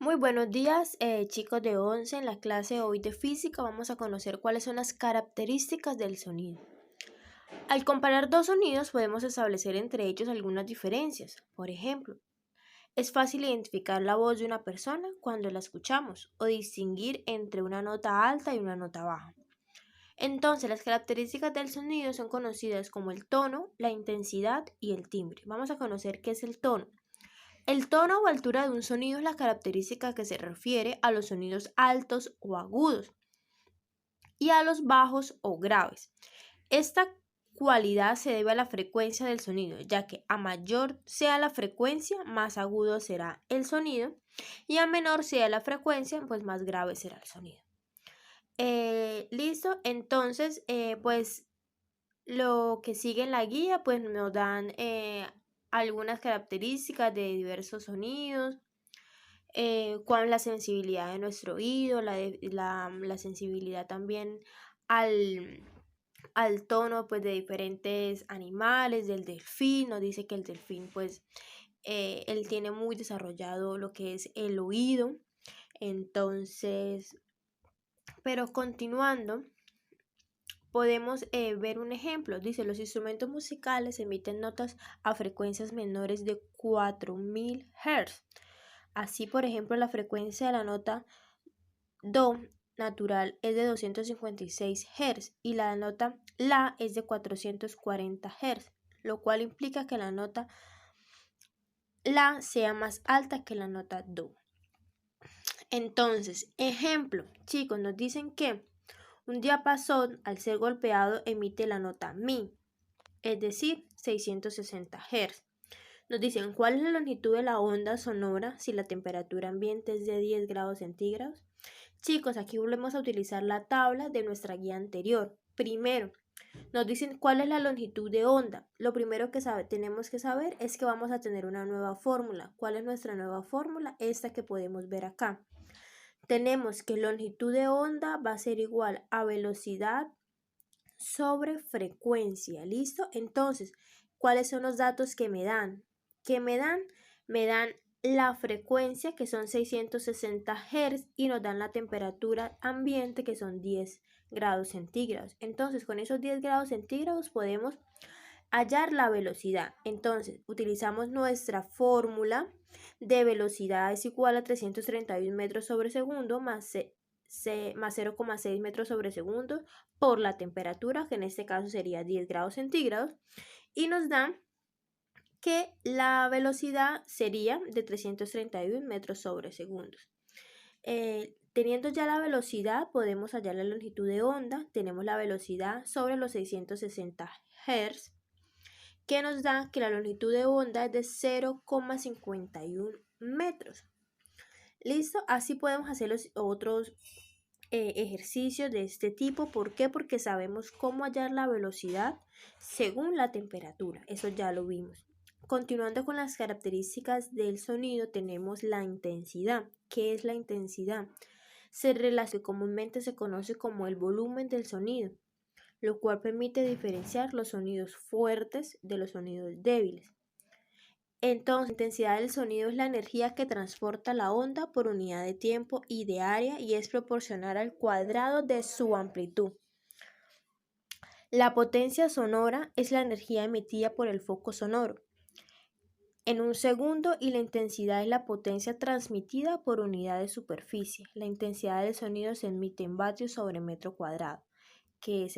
Muy buenos días, chicos de 11. En la clase de hoy de física vamos a conocer cuáles son las características del sonido. Al comparar dos sonidos podemos establecer entre ellos algunas diferencias. Por ejemplo, es fácil identificar la voz de una persona cuando la escuchamos o distinguir entre una nota alta y una nota baja. Entonces, las características del sonido son conocidas como el tono, la intensidad y el timbre. Vamos a conocer qué es el tono. El tono o altura de un sonido es la característica que se refiere a los sonidos altos o agudos y a los bajos o graves. Esta cualidad se debe a la frecuencia del sonido, ya que a mayor sea la frecuencia, más agudo será el sonido, y a menor sea la frecuencia, pues más grave será el sonido. Listo, entonces, pues lo que sigue en la guía, pues nos dan algunas características de diversos sonidos, cuál es la sensibilidad de nuestro oído, la sensibilidad también al tono pues, de diferentes animales, del delfín. Nos dice que el delfín, pues, él tiene muy desarrollado lo que es el oído. Entonces, pero continuando, podemos ver un ejemplo. Dice, los instrumentos musicales emiten notas a frecuencias menores de 4000 Hz. Así, por ejemplo, la frecuencia de la nota Do natural es de 256 Hz y la nota La es de 440 Hz, lo cual implica que la nota La sea más alta que la nota Do. Entonces, ejemplo, chicos, nos dicen que un diapasón al ser golpeado emite la nota Mi, es decir, 660 Hz. Nos dicen cuál es la longitud de la onda sonora si la temperatura ambiente es de 10 grados centígrados. Chicos, aquí volvemos a utilizar la tabla de nuestra guía anterior. Primero, nos dicen cuál es la longitud de onda. Lo primero que tenemos que saber es que vamos a tener una nueva fórmula. ¿Cuál es nuestra nueva fórmula? Esta que podemos ver acá. Tenemos que longitud de onda va a ser igual a velocidad sobre frecuencia. ¿Listo? Entonces, ¿cuáles son los datos que me dan? Me dan la frecuencia, que son 660 Hz, y nos dan la temperatura ambiente, que son 10 grados centígrados. Entonces, con esos 10 grados centígrados podemos hallar la velocidad. Entonces, utilizamos nuestra fórmula de velocidad es igual a 331 metros sobre segundo más 0,6 metros sobre segundo por la temperatura, que en este caso sería 10 grados centígrados, y nos da que la velocidad sería de 331 metros sobre segundos. Teniendo ya la velocidad, podemos hallar la longitud de onda. Tenemos la velocidad sobre los 660 Hz, que nos da que la longitud de onda es de 0,51 metros. ¿Listo? Así podemos hacer los otros ejercicios de este tipo. ¿Por qué? Porque sabemos cómo hallar la velocidad según la temperatura. Eso ya lo vimos. Continuando con las características del sonido, tenemos la intensidad. ¿Qué es la intensidad? Comúnmente se conoce como el volumen del sonido, lo cual permite diferenciar los sonidos fuertes de los sonidos débiles. Entonces, la intensidad del sonido es la energía que transporta la onda por unidad de tiempo y de área y es proporcional al cuadrado de su amplitud. La potencia sonora es la energía emitida por el foco sonoro en un segundo, y la intensidad es la potencia transmitida por unidad de superficie. La intensidad del sonido se emite en vatios sobre metro cuadrado, que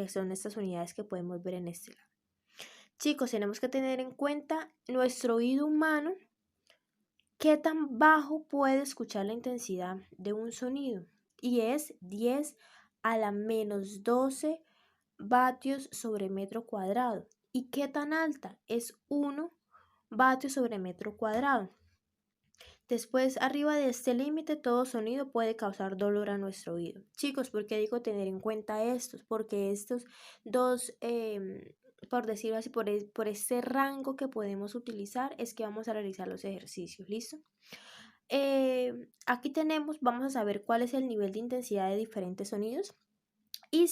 son estas unidades que podemos ver en este lado. Chicos, tenemos que tener en cuenta nuestro oído humano, qué tan bajo puede escuchar la intensidad de un sonido, y es 10 a la menos 12 vatios sobre metro cuadrado. ¿Y qué tan alta? Es 1 vatio sobre metro cuadrado. Después, arriba de este límite, todo sonido puede causar dolor a nuestro oído. Chicos, ¿por qué digo tener en cuenta estos? Porque estos dos, por decirlo así, por este rango que podemos utilizar, es que vamos a realizar los ejercicios. ¿Listo? Aquí vamos a saber cuál es el nivel de intensidad de diferentes sonidos. Y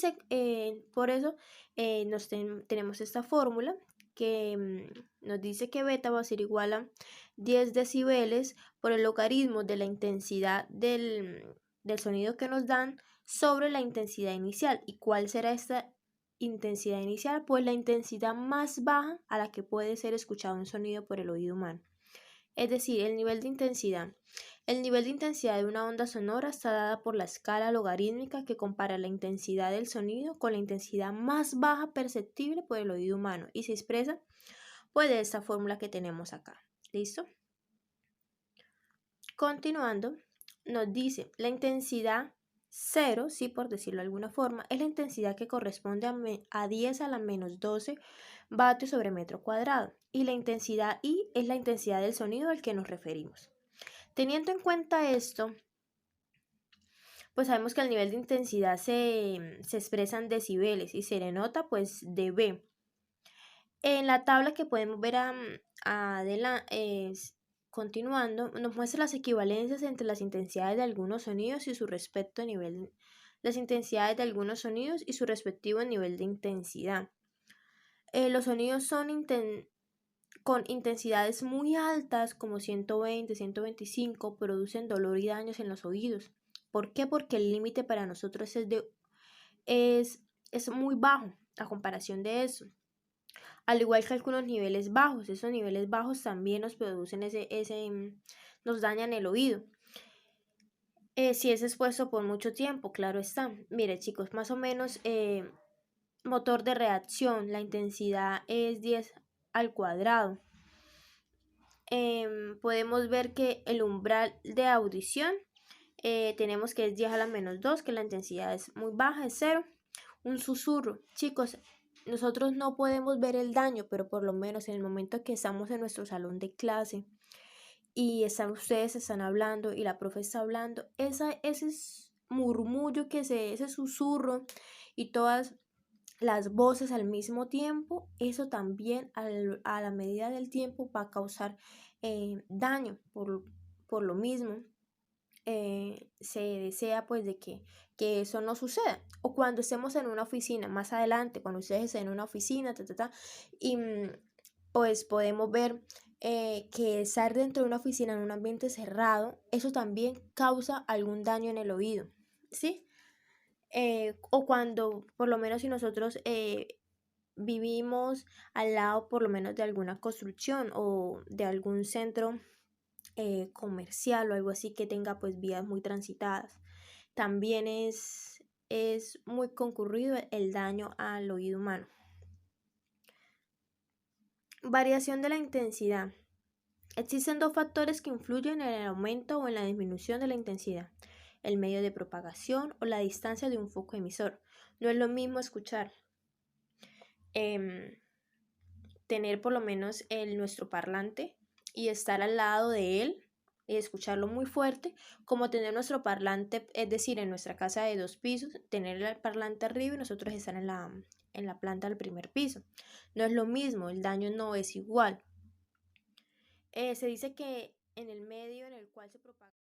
por eso tenemos esta fórmula, que nos dice que beta va a ser igual a 10 decibeles por el logaritmo de la intensidad del sonido que nos dan sobre la intensidad inicial. ¿Y cuál será esta intensidad inicial? Pues la intensidad más baja a la que puede ser escuchado un sonido por el oído humano. Es decir, el nivel de intensidad. El nivel de intensidad de una onda sonora está dada por la escala logarítmica que compara la intensidad del sonido con la intensidad más baja perceptible por el oído humano y se expresa pues de esta fórmula que tenemos acá. ¿Listo? Continuando, nos dice la intensidad 0, sí, por decirlo de alguna forma, es la intensidad que corresponde a 10 a la menos 12 vatios sobre metro cuadrado y la intensidad I es la intensidad del sonido al que nos referimos. Teniendo en cuenta esto, pues sabemos que el nivel de intensidad se expresa en decibeles y se denota pues dB. En la tabla que podemos ver continuando, nos muestra las equivalencias entre las intensidades de algunos sonidos y su respectivo nivel, las intensidades de algunos sonidos y su respectivo nivel de intensidad. Los sonidos son con intensidades muy altas, como 120, 125, producen dolor y daños en los oídos. ¿Por qué? Porque el límite para nosotros es muy bajo a comparación de eso. Al igual que algunos niveles bajos, esos niveles bajos también nos producen nos dañan el oído. Si es expuesto por mucho tiempo, claro está. Mire, chicos, más o menos motor de reacción, la intensidad es 10 al cuadrado. Podemos ver que el umbral de audición tenemos que es 10 a la menos 2, que la intensidad es muy baja, es 0. Un susurro, chicos, nosotros no podemos ver el daño, pero por lo menos en el momento que estamos en nuestro salón de clase y ustedes están hablando y la profe está hablando, ese murmullo ese susurro y todas las voces al mismo tiempo, eso también a la medida del tiempo va a causar daño por lo mismo. Se desea pues de que eso no suceda. O cuando estemos en una oficina, más adelante, cuando ustedes estén en una oficina, y pues podemos ver que estar dentro de una oficina en un ambiente cerrado, eso también causa algún daño en el oído, ¿sí? O cuando, por lo menos si nosotros vivimos al lado por lo menos de alguna construcción o de algún centro comercial o algo así que tenga pues vías muy transitadas, también es muy concurrido el daño al oído humano. Variación de la intensidad. Existen dos factores que influyen en el aumento o en la disminución de la intensidad: el medio de propagación o la distancia de un foco emisor. No es lo mismo escuchar, tener por lo menos nuestro parlante y estar al lado de él y escucharlo muy fuerte, como tener nuestro parlante, es decir, en nuestra casa de 2 pisos, tener el parlante arriba y nosotros estar en la planta del primer piso. No es lo mismo, el daño no es igual. Se dice que en el medio en el cual se propaga